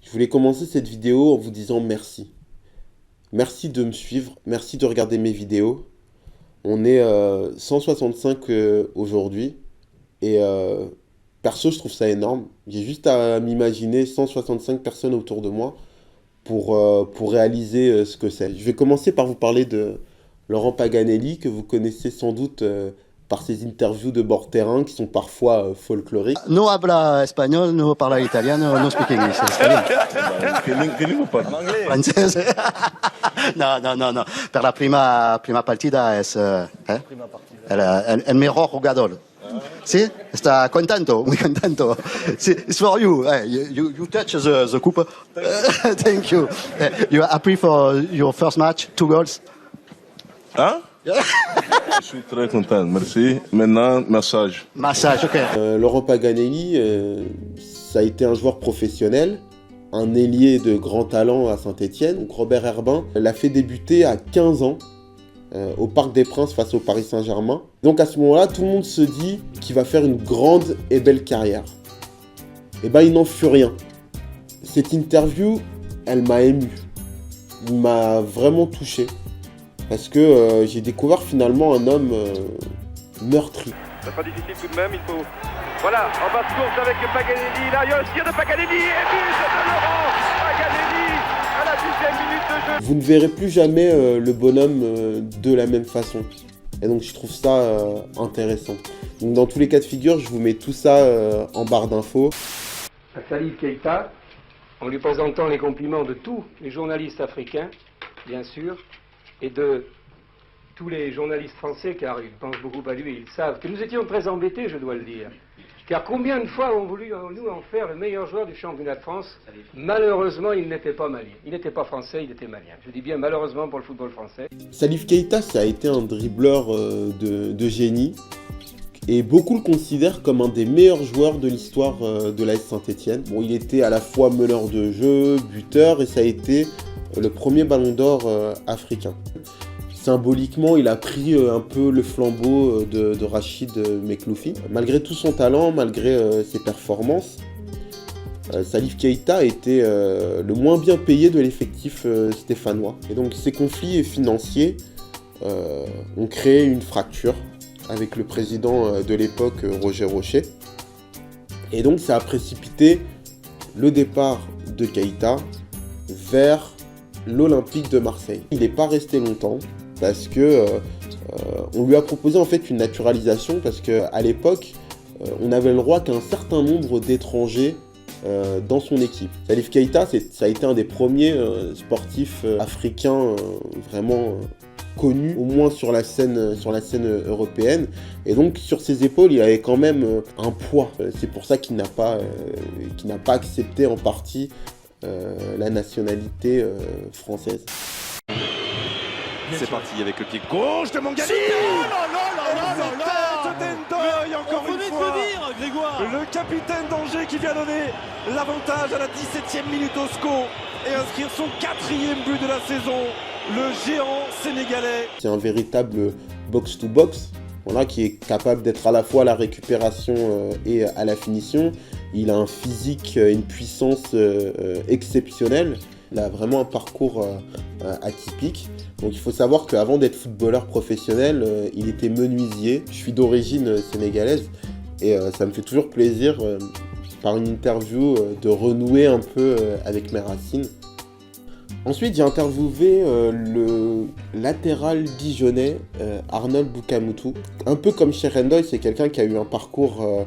Je voulais commencer cette vidéo en vous disant merci. Merci de me suivre, merci de regarder mes vidéos. On est 165 aujourd'hui et perso je trouve ça énorme. J'ai juste à m'imaginer 165 personnes autour de moi pour réaliser ce que c'est. Je vais commencer par vous parler de Laurent Paganelli, que vous connaissez sans doute par ses interviews de bord terrain qui sont parfois folkloriques. No habla español, no parla italiano, no speak English. Che lingua parla? Francese. No. Per la prima partita es... El mejor jugador. Sí, está contento, muy contento. Sí, it's for you. You touch the coupe. Thank you. You are happy for your first match, 2 goals? Hein? Je suis très content, merci. Maintenant, massage. Massage, ok. Laurent Paganelli, ça a été un joueur professionnel, un ailier de grand talent à Saint-Etienne. Donc Robert Herbin l'a fait débuter à 15 ans au Parc des Princes face au Paris Saint-Germain. Donc à ce moment-là, tout le monde se dit qu'il va faire une grande et belle carrière. Et ben il n'en fut rien. Cette interview, elle m'a ému. Il m'a vraiment touché. Parce que j'ai découvert finalement un homme meurtri. C'est pas difficile tout de même, il faut... Voilà, en bas de course avec Paganelli, là il y a un tir de Paganelli, et but de Laurent Paganelli à la 10e minute de jeu. Vous ne verrez plus jamais le bonhomme de la même façon. Et donc je trouve ça intéressant. Donc dans tous les cas de figure, je vous mets tout ça en barre d'infos. À Salif Keïta, en lui présentant les compliments de tous les journalistes africains, bien sûr, et de tous les journalistes français, car ils pensent beaucoup à lui, ils savent que nous étions très embêtés, je dois le dire. Car combien de fois ont voulu nous en faire le meilleur joueur du championnat de France? Malheureusement, il n'était pas malien. Il n'était pas français, il était malien. Je dis bien malheureusement pour le football français. Salif Keïta, ça a été un dribbleur de génie. Et beaucoup le considèrent comme un des meilleurs joueurs de l'histoire de l'AS Saint-Etienne. Bon, il était à la fois meneur de jeu, buteur, et ça a été le premier ballon d'or africain. Symboliquement, il a pris un peu le flambeau de Rachid Mekloufi. Malgré tout son talent, malgré ses performances, Salif Keïta était le moins bien payé de l'effectif stéphanois. Et donc ces conflits financiers ont créé une fracture avec le président de l'époque, Roger Rochet. Et donc ça a précipité le départ de Keïta vers l'Olympique de Marseille. Il n'est pas resté longtemps parce que on lui a proposé en fait une naturalisation parce qu'à l'époque on avait le droit qu'à un certain nombre d'étrangers dans son équipe. Salif Keïta, ça a été un des premiers sportifs africains vraiment connus, au moins sur la scène européenne. Et donc sur ses épaules, il avait quand même un poids. C'est pour ça qu'il n'a pas accepté en partie la nationalité française. C'est parti avec le pied gauche de Mangani. Encore une fois, Grégoire. le capitaine d'Angers qui vient donner l'avantage à la 17e minute au SCO et inscrire son 4e but de la saison, le géant sénégalais. C'est un véritable box-to-box, voilà, qui est capable d'être à la fois à la récupération et à la finition. Il a un physique, une puissance exceptionnelle. Il a vraiment un parcours atypique. Donc il faut savoir qu'avant d'être footballeur professionnel, il était menuisier. Je suis d'origine sénégalaise et ça me fait toujours plaisir, par une interview, de renouer un peu avec mes racines. Ensuite, j'ai interviewé le latéral dijonnais Arnold Boukamoutou. Un peu comme Cherendoy, c'est quelqu'un qui a eu un parcours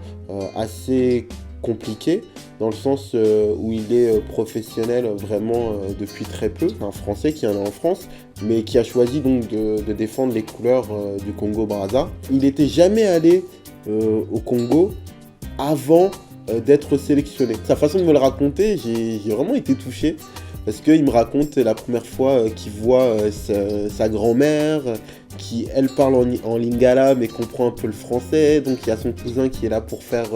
assez compliqué, dans le sens où il est professionnel vraiment depuis très peu. Un Français qui en est en France, mais qui a choisi donc de défendre les couleurs du Congo-Brazza. Il n'était jamais allé au Congo avant d'être sélectionné. Sa façon de me le raconter, j'ai vraiment été touché. Parce qu'il me raconte la première fois qu'il voit sa grand-mère, qui elle parle en lingala mais comprend un peu le français, donc il y a son cousin qui est là pour faire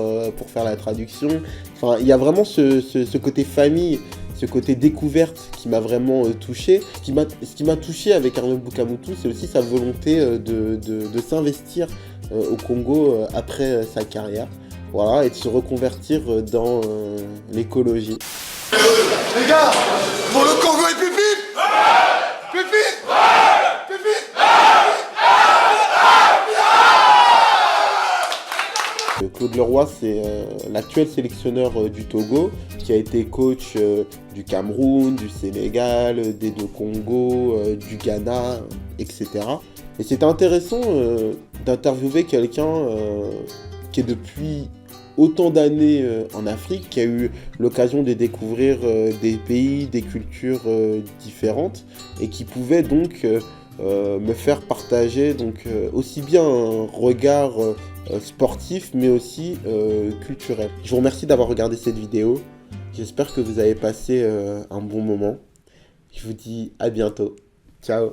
la traduction. Enfin, il y a vraiment ce côté famille, ce côté découverte qui m'a vraiment touché. Ce qui m'a touché avec Arnold Boukamoutou, c'est aussi sa volonté de s'investir au Congo après sa carrière, voilà, et de se reconvertir dans l'écologie. Les gars, pour le Congo et Pupite. Pupite. Pupite. Claude Leroy, c'est l'actuel sélectionneur du Togo, qui a été coach du Cameroun, du Sénégal, des deux Congo, du Ghana, etc. Et c'était intéressant d'interviewer quelqu'un qui est depuis autant d'années en Afrique, qui a eu l'occasion de découvrir des pays, des cultures différentes, et qui pouvait donc me faire partager aussi bien un regard sportif, mais aussi culturel. Je vous remercie d'avoir regardé cette vidéo. J'espère que vous avez passé un bon moment. Je vous dis à bientôt. Ciao.